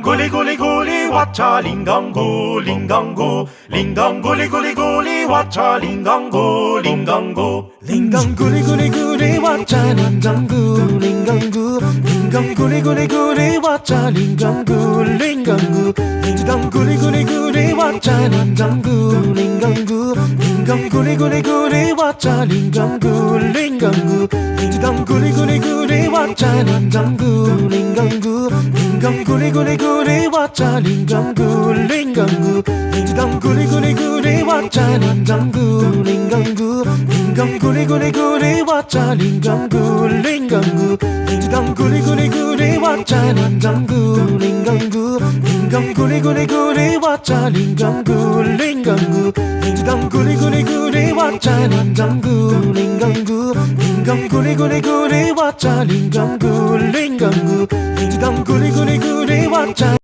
Guli guli guli wacha lingango lingango lingang guli guli guli wacha lingango lingango 링강 구리구리구리 왔자 링강구 링강구 링강 구리구리구리 왔자 링강구 링강구 링강 구리구리구리 왔자 링강구 링강구 링강 구리구리구리 왔자 링강구 링강구 링강 구리구리구리 왔자 링강구 링강구 링강 구리구리구리 왔자 링강구 링강구 링강 구리구리구리 왔자 링강구 링강구 링강 구리구리구리 왔자 링강구 링강구 링강 구리구리구리 왔자 링강구 링강구 링강 구리구리구리 왔자 링강구 링강구 링강 구리구리구리 왔자 링강구 링강구 링강 구리구리구리 왔자 링강구 링강구 링강 구리구리구리 왔자